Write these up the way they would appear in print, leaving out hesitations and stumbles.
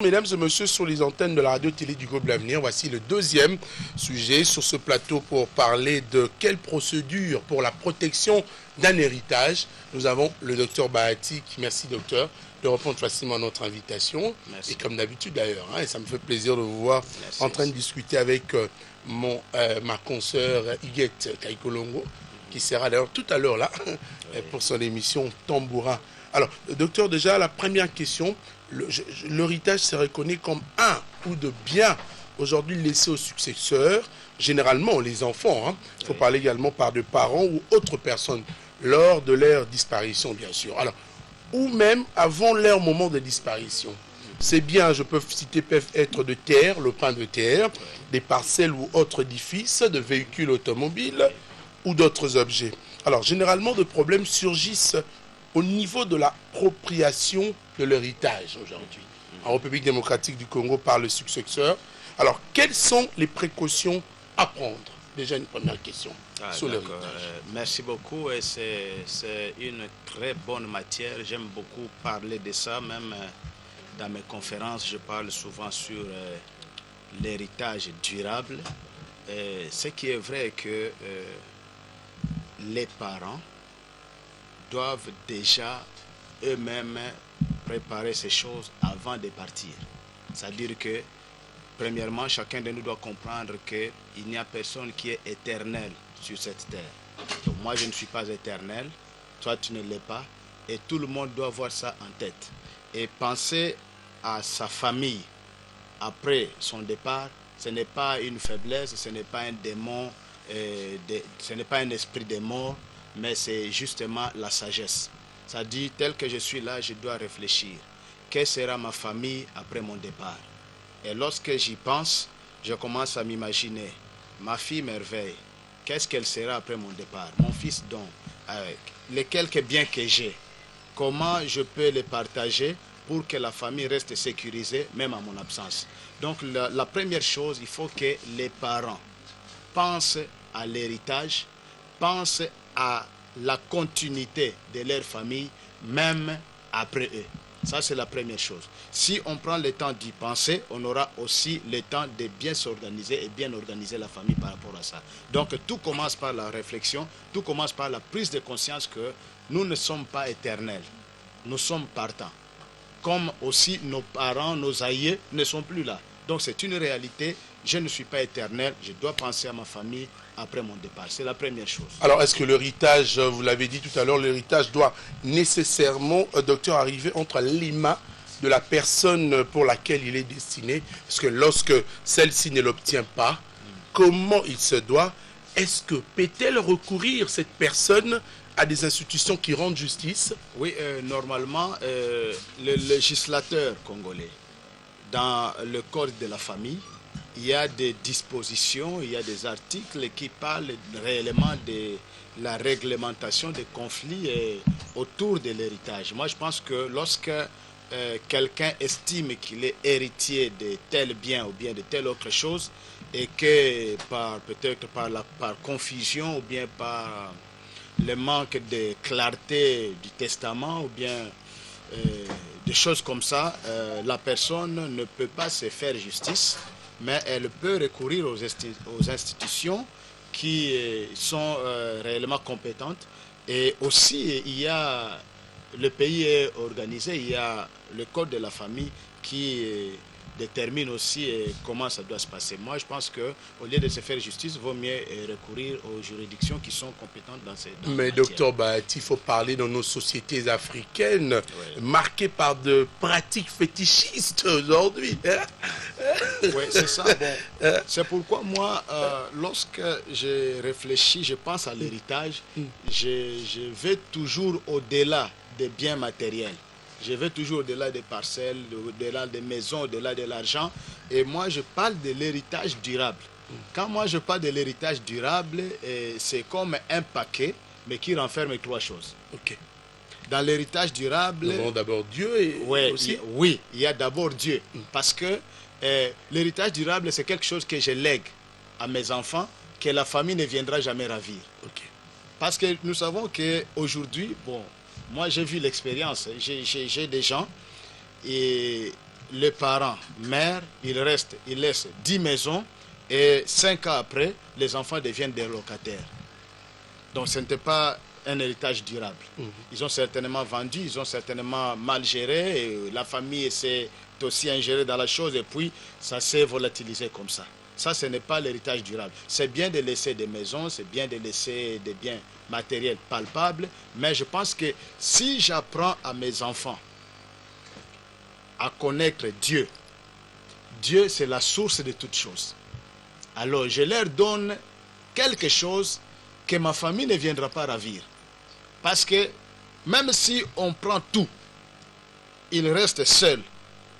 Mesdames et messieurs, sur les antennes de la radio-télé du groupe L'Avenir, voici le deuxième sujet sur ce plateau pour parler de quelle procédure pour la protection d'un héritage. Nous avons le docteur Bahati, merci docteur de répondre facilement à notre invitation. Merci. Et comme d'habitude d'ailleurs, et ça me fait plaisir de vous voir en train de discuter avec ma consoeur Huguette Kaikolongo, qui sera d'ailleurs tout à l'heure là pour son émission Tambourin. Alors, docteur, déjà la première question, l'héritage se reconnaît comme un ou de biens aujourd'hui laissés aux successeurs, généralement les enfants. Il faut parler également par de parents ou autres personnes lors de leur disparition, bien sûr. Alors, ou même avant leur moment de disparition. Ces biens, je peux citer, peuvent être de terre, le pain de terre, des parcelles ou autres édifices, de véhicules automobiles ou d'autres objets. Alors, généralement, de problèmes surgissent au niveau de l'appropriation de l'héritage aujourd'hui. En République démocratique du Congo par le successeur. Alors, quelles sont les précautions à prendre? Déjà une première question sur l'héritage. Merci beaucoup et c'est une très bonne matière. J'aime beaucoup parler de ça, même dans mes conférences, je parle souvent sur l'héritage durable. Ce qui est vrai que les parents doivent déjà eux-mêmes préparer ces choses avant de partir. C'est-à-dire que, premièrement, chacun de nous doit comprendre qu'il n'y a personne qui est éternel sur cette terre. Donc, moi, je ne suis pas éternel, toi, tu ne l'es pas, et tout le monde doit avoir ça en tête. Et penser à sa famille après son départ, ce n'est pas une faiblesse, ce n'est pas un démon, ce n'est pas un esprit de mort, mais c'est justement la sagesse. Ça dit, tel que je suis là, je dois réfléchir. Quelle sera ma famille après mon départ? Et lorsque j'y pense, je commence à m'imaginer. Ma fille merveille, qu'est-ce qu'elle sera après mon départ? Mon fils don, les quelques biens que j'ai, comment je peux les partager pour que la famille reste sécurisée, même à mon absence? Donc la première chose, il faut que les parents pensent à l'héritage, pensent à la continuité de leur famille, même après eux. Ça, c'est la première chose. Si on prend le temps d'y penser, on aura aussi le temps de bien s'organiser et bien organiser la famille par rapport à ça. Donc, tout commence par la réflexion, tout commence par la prise de conscience que nous ne sommes pas éternels. Nous sommes partants. Comme aussi nos parents, nos aïeux ne sont plus là. Donc, c'est une réalité. Je ne suis pas éternel. Je dois penser à ma famille après mon départ. C'est la première chose. Alors, est-ce que l'héritage, vous l'avez dit tout à l'heure, l'héritage doit nécessairement, docteur, arriver entre les mains de la personne pour laquelle il est destiné? Parce que lorsque celle-ci ne l'obtient pas, comment il se doit? Est-ce que peut-elle recourir, cette personne, à des institutions qui rendent justice? Oui, normalement, le législateur congolais, dans le code de la famille, il y a des dispositions, il y a des articles qui parlent réellement de la réglementation des conflits autour de l'héritage. Moi, je pense que lorsque quelqu'un estime qu'il est héritier de tel bien ou bien de telle autre chose, et que peut-être par confusion ou bien par le manque de clarté du testament ou bien des choses comme ça, la personne ne peut pas se faire justice, mais elle peut recourir aux institutions qui sont réellement compétentes. Et aussi, il y a, le pays est organisé, il y a le code de la famille qui détermine aussi comment ça doit se passer. Moi, je pense qu'au lieu de se faire justice, il vaut mieux recourir aux juridictions qui sont compétentes dans ces domaines. Mais docteur Bahati, il faut parler dans nos sociétés africaines, marquées par de pratiques fétichistes aujourd'hui. Oui, c'est ça. Bon, c'est pourquoi moi, lorsque je réfléchis, je pense à l'héritage, je vais toujours au-delà des biens matériels. Je vais toujours au-delà des parcelles, au-delà des maisons, au-delà de l'argent. Et moi, je parle de l'héritage durable. Quand moi, je parle de l'héritage durable, c'est comme un paquet, mais qui renferme trois choses. Ok. Dans l'héritage durable... Nous avons d'abord Dieu et aussi... Oui, il y a d'abord Dieu. Parce que l'héritage durable, c'est quelque chose que je lègue à mes enfants, que la famille ne viendra jamais ravir. Ok. Parce que nous savons qu'aujourd'hui, bon... Moi, j'ai vu l'expérience. J'ai des gens et les parents meurent, il laisse 10 maisons et 5 ans après, les enfants deviennent des locataires. Donc ce n'était pas un héritage durable. Ils ont certainement vendu, ils ont certainement mal géré, et la famille s'est aussi ingérée dans la chose et puis ça s'est volatilisé comme ça. Ça, ce n'est pas l'héritage durable. C'est bien de laisser des maisons, c'est bien de laisser des biens matériels palpables, mais je pense que si j'apprends à mes enfants à connaître Dieu, Dieu c'est la source de toutes choses. Alors je leur donne quelque chose que ma famille ne viendra pas ravir. Parce que même si on prend tout, ils restent seuls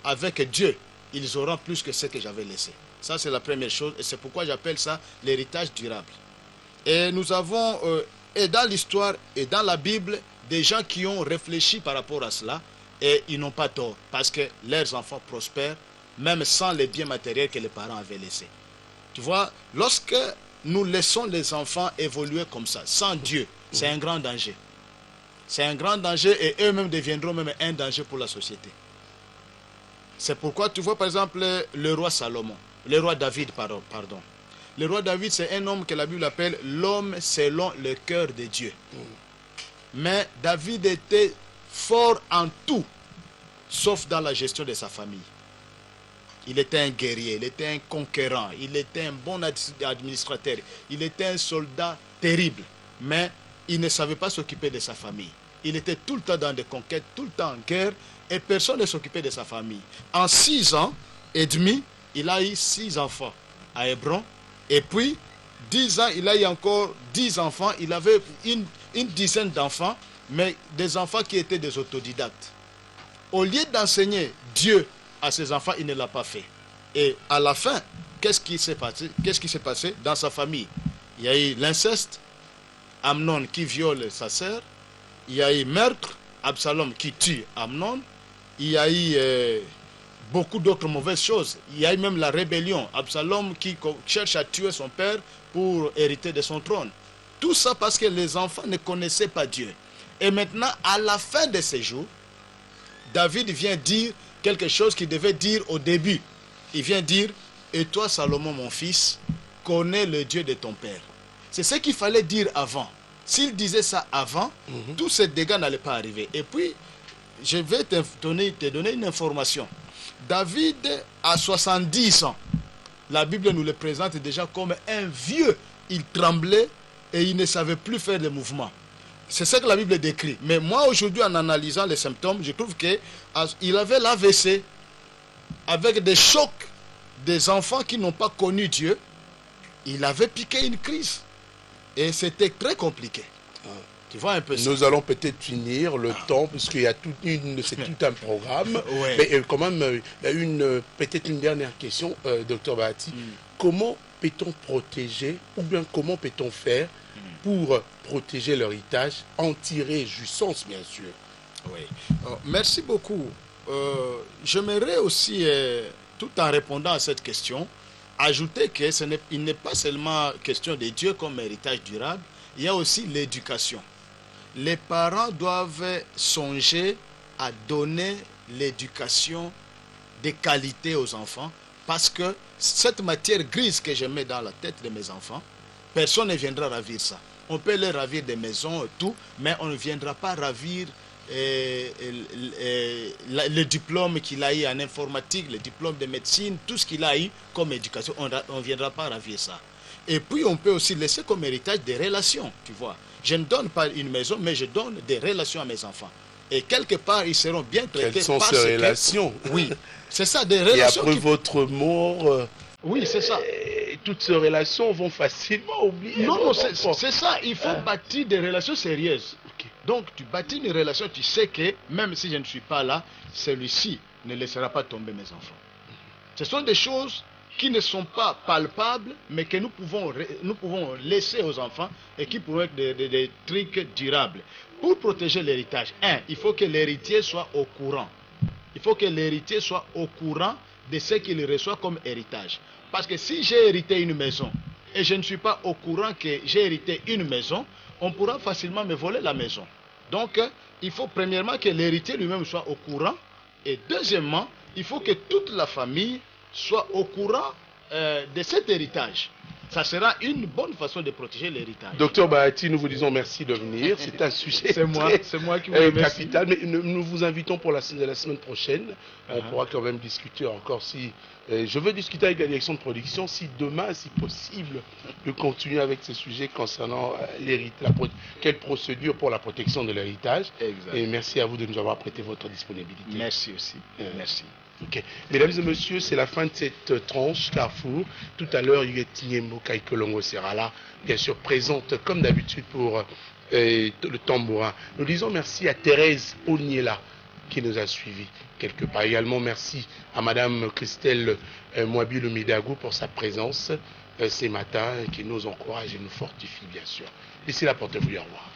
avec Dieu, ils auront plus que ce que j'avais laissé. Ça, c'est la première chose et c'est pourquoi j'appelle ça l'héritage durable. Et nous avons, et dans l'histoire et dans la Bible, des gens qui ont réfléchi par rapport à cela et ils n'ont pas tort parce que leurs enfants prospèrent même sans les biens matériels que les parents avaient laissés. Tu vois, lorsque nous laissons les enfants évoluer comme ça, sans Dieu, c'est un grand danger. C'est un grand danger et eux-mêmes deviendront même un danger pour la société. C'est pourquoi tu vois par exemple le roi Salomon, le roi David, pardon. Le roi David, c'est un homme que la Bible appelle l'homme selon le cœur de Dieu. Mais David était fort en tout, sauf dans la gestion de sa famille. Il était un guerrier, il était un conquérant, il était un bon administrateur, il était un soldat terrible, mais il ne savait pas s'occuper de sa famille. Il était tout le temps dans des conquêtes, tout le temps en guerre, et personne ne s'occupait de sa famille. En 6 ans et demi, il a eu 6 enfants à Hébron, et puis 10 ans, il a eu encore 10 enfants, il avait une dizaine d'enfants, mais des enfants qui étaient des autodidactes. Au lieu d'enseigner Dieu à ses enfants, il ne l'a pas fait. Et à la fin, qu'est-ce qui s'est passé dans sa famille? Il y a eu l'inceste, Amnon qui viole sa sœur, il y a eu meurtre, Absalom qui tue Amnon, il y a eu beaucoup d'autres mauvaises choses. Il y a eu même la rébellion, Absalom qui cherche à tuer son père pour hériter de son trône. Tout ça parce que les enfants ne connaissaient pas Dieu. Et maintenant, à la fin de ces jours, David vient dire quelque chose qu'il devait dire au début. Il vient dire, et toi Salomon mon fils, connais le Dieu de ton père. C'est ce qu'il fallait dire avant. S'il disait ça avant, tous ces dégâts n'allaient pas arriver. Et puis, je vais te donner une information. David a 70 ans. La Bible nous le présente déjà comme un vieux. Il tremblait et il ne savait plus faire les mouvements. C'est ce que la Bible décrit. Mais moi, aujourd'hui, en analysant les symptômes, je trouve qu'il avait l'AVC avec des chocs des enfants qui n'ont pas connu Dieu. Il avait piqué une crise. Et c'était très compliqué. Tu vois un peu ça. Nous allons peut-être finir le temps, puisqu'il y a c'est tout un programme. Ouais. Mais quand même, il y a peut-être une dernière question, Dr Bahati. Comment peut-on protéger, ou bien comment peut-on faire pour protéger l'héritage, en tirer jouissance, bien sûr? Oui. Merci beaucoup. J'aimerais aussi, tout en répondant à cette question, ajouter qu'il n'est pas seulement question de Dieu comme héritage durable, il y a aussi l'éducation. Les parents doivent songer à donner l'éducation de qualité aux enfants, parce que cette matière grise que je mets dans la tête de mes enfants, personne ne viendra ravir ça. On peut leur ravir des maisons, tout, mais on ne viendra pas ravir le diplôme qu'il a eu en informatique, le diplôme de médecine, tout ce qu'il a eu comme éducation, on ne viendra pas ravir ça. Et puis on peut aussi laisser comme héritage des relations, tu vois. Je ne donne pas une maison, mais je donne des relations à mes enfants. Et quelque part, ils seront bien traités. Quelles sont ces relations? Oui, c'est ça, des relations. Et après votre mort, oui, c'est ça. Toutes ces relations vont facilement oublier. Non, c'est ça, il faut bâtir des relations sérieuses. Okay. Donc, tu bâtis une relation, tu sais que même si je ne suis pas là, celui-ci ne laissera pas tomber mes enfants. Ce sont des choses qui ne sont pas palpables, mais que nous pouvons laisser aux enfants et qui pourront être des trucs durables. Pour protéger l'héritage, il faut que l'héritier soit au courant. Il faut que l'héritier soit au courant de ce qu'il reçoit comme héritage. Parce que si j'ai hérité une maison et je ne suis pas au courant que j'ai hérité une maison, on pourra facilement me voler la maison. Donc, il faut premièrement que l'héritier lui-même soit au courant et deuxièmement, il faut que toute la famille soit au courant de cet héritage. Ça sera une bonne façon de protéger l'héritage. Docteur Bahati, nous vous disons merci de venir. C'est un sujet c'est moi qui vous remercie. Capital. Mais nous vous invitons pour la semaine prochaine. On pourra quand même discuter encore si... je veux discuter avec la direction de production si demain, si possible, de continuer avec ce sujet concernant l'héritage. Quelle procédure pour la protection de l'héritage. Et merci à vous de nous avoir prêté votre disponibilité. Merci aussi. Merci. Okay. Mesdames et messieurs, c'est la fin de cette tranche Carrefour. Tout à l'heure, Huguette Niembo Kaikolongo sera là, bien sûr présente comme d'habitude pour le tambourin. Nous disons merci à Thérèse Oniela qui nous a suivis quelque part. Également merci à Madame Christelle Mouabilou Midagou pour sa présence ce matin qui nous encourage et nous fortifie bien sûr. D'ici là, portez-vous bien, au revoir.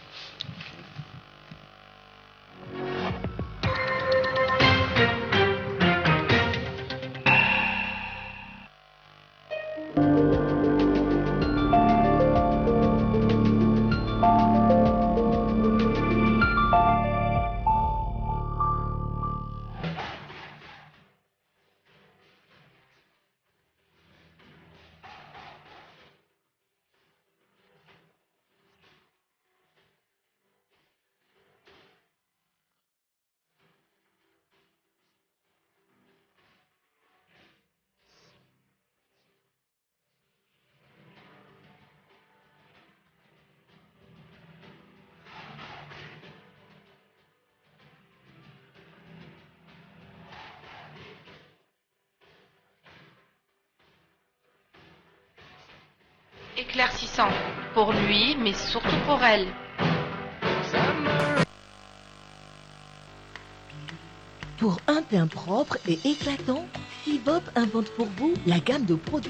Éclaircissant pour lui, mais surtout pour elle. Pour un teint propre et éclatant, Fibop invente pour vous la gamme de produits